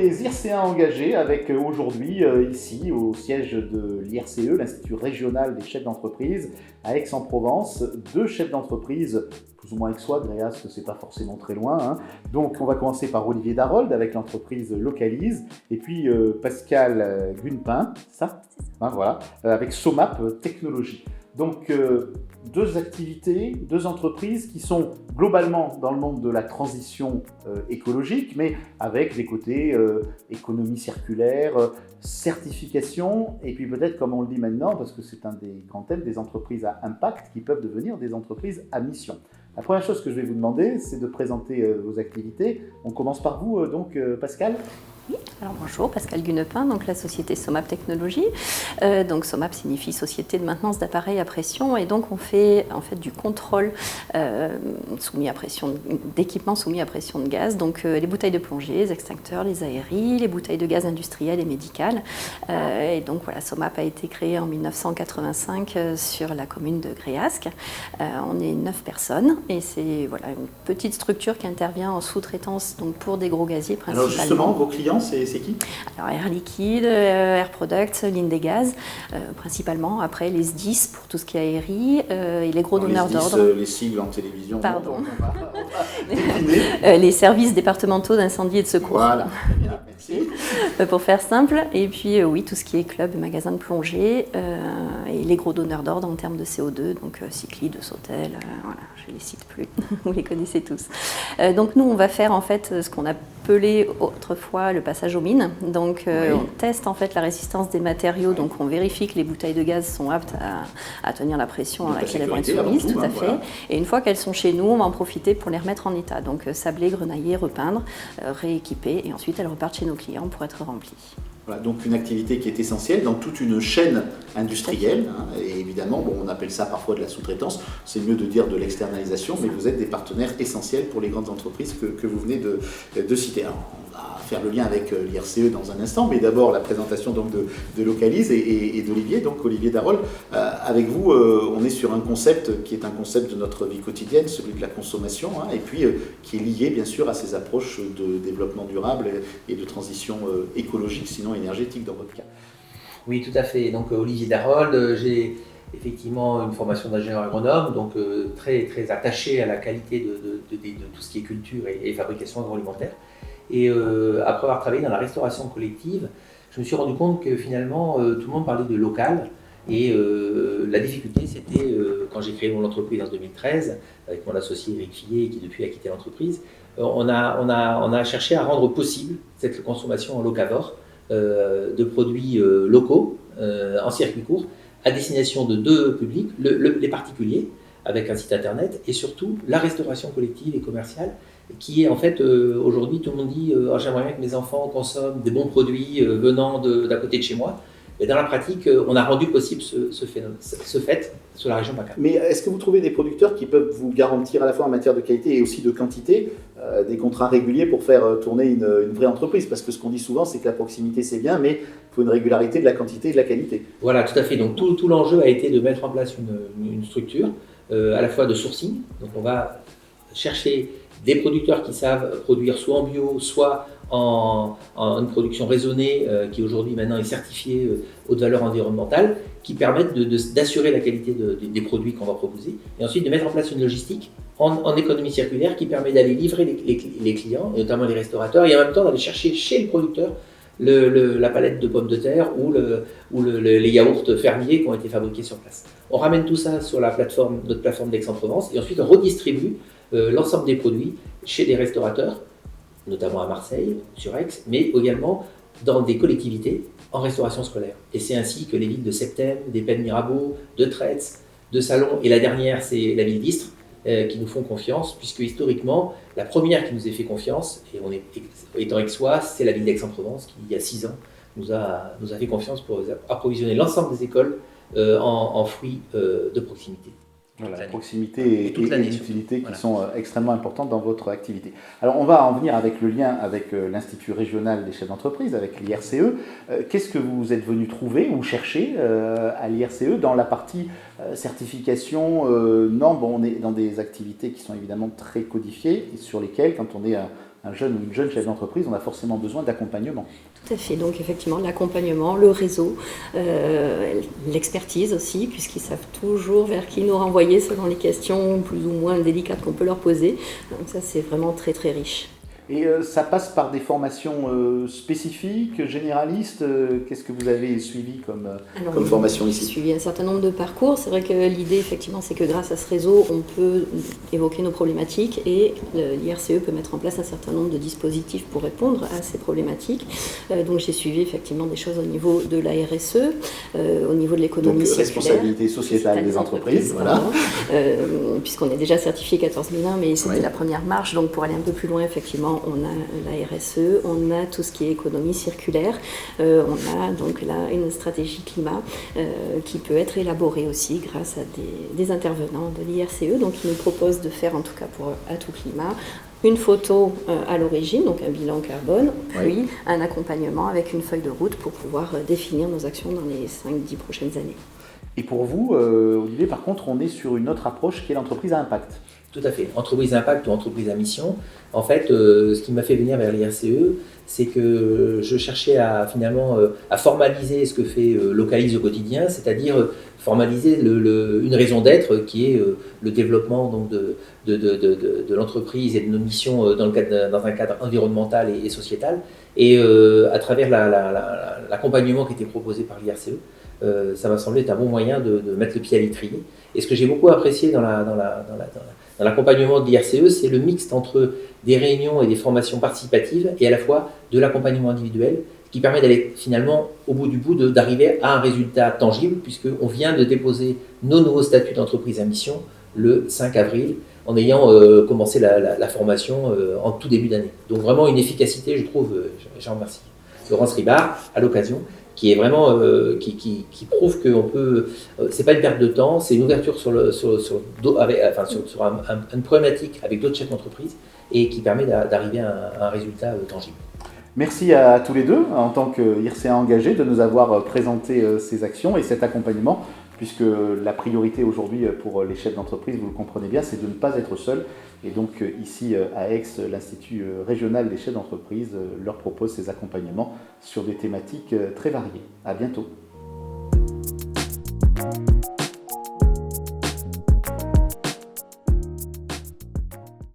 les IRCA engagés avec aujourd'hui ici au siège de l'IRCE, l'Institut régional des chefs d'entreprise à Aix-en-Provence, 2 chefs d'entreprise plus ou moins aixois, Gréasque c'est pas forcément très loin. Hein. Donc on va commencer par Olivier Darold avec l'entreprise Localise et puis Pascal Gunepin, ça hein, voilà, avec Somap Technologies. Donc 2 activités, 2 entreprises qui sont globalement dans le monde de la transition écologique, mais avec des côtés économie circulaire, certification, et puis peut-être, comme on le dit maintenant, parce que c'est un des grands thèmes, des entreprises à impact qui peuvent devenir des entreprises à mission. La première chose que je vais vous demander, c'est de présenter vos activités. On commence par vous, donc Pascal. Oui, alors bonjour, Pascal Gunepin, donc la société Somap Technologies. Donc Somap signifie Société de maintenance d'appareils à pression et donc on fait en fait du contrôle soumis à pression, d'équipements soumis à pression de gaz, donc les bouteilles de plongée, les extincteurs, les aéries, les bouteilles de gaz industrielles et médicales. Et donc voilà, Somap a été créé en 1985 sur la commune de Gréasque. On est 9 personnes et c'est voilà, une petite structure qui intervient en sous-traitance donc pour des gros gaziers principalement. Alors justement, vos clients, c'est qui? Alors Air Liquide, Air Products, Linde-Gaz, principalement. Après les SDIS pour tout ce qui est aérie et les gros donneurs d'ordre. Les sigles en télévision. Pardon. Les services départementaux d'incendie et de secours. Voilà, bien, merci. Pour faire simple. Et puis oui, tout ce qui est club, magasin de plongée et les gros donneurs d'ordre en termes de CO2, donc Cyclide, Sautel, voilà, je ne les cite plus, vous les connaissez tous. Donc nous, on va faire en fait ce qu'on appelait autrefois le passage aux mines. Donc on teste en fait la résistance des matériaux, donc on vérifie que les bouteilles de gaz sont aptes à tenir la pression à laquelle elles vont être soumises, tout à fait. Voilà. Et une fois qu'elles sont chez nous, on va en profiter pour les remettre en état. Donc sabler, grenailler, repeindre, rééquiper et ensuite elles repartent chez nos clients pour être remplies. Voilà, donc une activité qui est essentielle dans toute une chaîne industrielle. Hein, et évidemment, bon, on appelle ça parfois de la sous-traitance, c'est mieux de dire de l'externalisation, mais vous êtes des partenaires essentiels pour les grandes entreprises que vous venez de citer. Alors, on va faire le lien avec l'IRCE dans un instant, mais d'abord la présentation donc, de Localise et d'Olivier, donc Olivier Darold. Avec vous, on est sur un concept qui est un concept de notre vie quotidienne, celui de la consommation, hein, et puis qui est lié bien sûr à ces approches de développement durable et de transition écologique, sinon énergétique dans votre cas. Oui, tout à fait. Donc Olivier Darold, j'ai effectivement une formation d'ingénieur agronome, donc très, très attaché à la qualité de tout ce qui est culture et fabrication agroalimentaire. Et après avoir travaillé dans la restauration collective, je me suis rendu compte que finalement tout le monde parlait de local. Et la difficulté, c'était quand j'ai créé mon entreprise en 2013, avec mon associé Eric Fillet, qui depuis a quitté l'entreprise, on a cherché à rendre possible cette consommation en locavore de produits locaux en circuit court à destination de 2 publics, les particuliers avec un site internet et surtout la restauration collective et commerciale qui est en fait aujourd'hui tout le monde dit j'aimerais bien que mes enfants consomment des bons produits venant d'à côté de chez moi. Et dans la pratique, on a rendu possible ce fait sur la région PACA. Mais est-ce que vous trouvez des producteurs qui peuvent vous garantir à la fois en matière de qualité et aussi de quantité des contrats réguliers pour faire tourner une vraie entreprise? Parce que ce qu'on dit souvent, c'est que la proximité, c'est bien, mais il faut une régularité de la quantité et de la qualité. Voilà, tout à fait. Donc tout l'enjeu a été de mettre en place une structure à la fois de sourcing. Donc on va chercher des producteurs qui savent produire soit en bio, soit en une production raisonnée qui aujourd'hui maintenant est certifiée haute valeur environnementale, qui permettent d'assurer la qualité des produits qu'on va proposer et ensuite de mettre en place une logistique en économie circulaire qui permet d'aller livrer les clients, et notamment les restaurateurs, et en même temps d'aller chercher chez le producteur la palette de pommes de terre ou les yaourts fermiers qui ont été fabriqués sur place. On ramène tout ça sur notre plateforme d'Aix-en-Provence et ensuite on redistribue l'ensemble des produits chez des restaurateurs, notamment à Marseille, sur Aix, mais également dans des collectivités en restauration scolaire. Et c'est ainsi que les villes de Septem, des Pennes-Mirabeau, de Tretz, de Salon, et la dernière c'est la ville d'Istres, qui nous font confiance, puisque historiquement, la première qui nous a fait confiance, et on est étant aixois, c'est la ville d'Aix-en-Provence, qui il y a 6 ans nous a fait confiance pour approvisionner l'ensemble des écoles en fruits de proximité. Voilà, la proximité et l'utilité qui sont extrêmement importantes dans votre activité. Alors on va en venir avec le lien avec l'Institut régional des chefs d'entreprise, avec l'IRCE. Qu'est-ce que vous êtes venu trouver ou chercher à l'IRCE dans la partie certification? Non, bon, on est dans des activités qui sont évidemment très codifiées et sur lesquelles, quand on est un un jeune ou une jeune chef d'entreprise, on a forcément besoin d'accompagnement. Tout à fait, donc effectivement l'accompagnement, le réseau, l'expertise aussi, puisqu'ils savent toujours vers qui nous renvoyer selon les questions plus ou moins délicates qu'on peut leur poser. Donc ça c'est vraiment très très riche. Et ça passe par des formations spécifiques, généralistes. Qu'est-ce que vous avez suivi comme formation ici? J'ai suivi un certain nombre de parcours. C'est vrai que l'idée, effectivement, c'est que grâce à ce réseau, on peut évoquer nos problématiques et l'IRCE peut mettre en place un certain nombre de dispositifs pour répondre à ces problématiques. Donc j'ai suivi effectivement des choses au niveau de la RSE, au niveau de l'économie circulaire. Responsabilité sociétale des entreprises, voilà. Puisqu'on est déjà certifié 14001, mais c'était la première marche. Donc pour aller un peu plus loin, effectivement, on a la RSE, on a tout ce qui est économie circulaire, on a donc là une stratégie climat qui peut être élaborée aussi grâce à des intervenants de l'IRCE. Donc ils nous proposent de faire, en tout cas pour Atout Climat, une photo à l'origine, donc un bilan carbone, puis un accompagnement avec une feuille de route pour pouvoir définir nos actions dans les 5-10 prochaines années. Et pour vous, Olivier, par contre, on est sur une autre approche qui est l'entreprise à impact. Tout à fait. Entreprise à impact ou entreprise à mission. En fait, ce qui m'a fait venir vers l'IRCE, c'est que je cherchais à formaliser ce que fait Localise au quotidien, c'est-à-dire formaliser une raison d'être qui est le développement donc, de l'entreprise et de nos missions dans un cadre environnemental et sociétal. Et à travers l'accompagnement qui était proposé par l'IRCE, ça m'a semblé être un bon moyen de mettre le pied à l'étrier. Et ce que j'ai beaucoup apprécié dans l'accompagnement de l'IRCE, c'est le mixte entre des réunions et des formations participatives et à la fois de l'accompagnement individuel qui permet d'aller finalement au bout du bout, d'arriver à un résultat tangible puisqu'on vient de déposer nos nouveaux statuts d'entreprise à mission le 5 avril en ayant commencé la formation en tout début d'année. Donc vraiment une efficacité, je trouve, j'en remercie Laurence Ribard à l'occasion, qui est vraiment qui prouve qu'on peut, c'est pas une perte de temps, c'est une ouverture sur une problématique avec d'autres chefs d'entreprise et qui permet d'arriver à un résultat tangible. Merci à tous les deux, en tant qu'IRCA engagé, de nous avoir présenté ces actions et cet accompagnement, puisque la priorité aujourd'hui pour les chefs d'entreprise, vous le comprenez bien, c'est de ne pas être seul. Et donc ici à Aix, l'Institut régional des chefs d'entreprise leur propose ces accompagnements sur des thématiques très variées. À bientôt.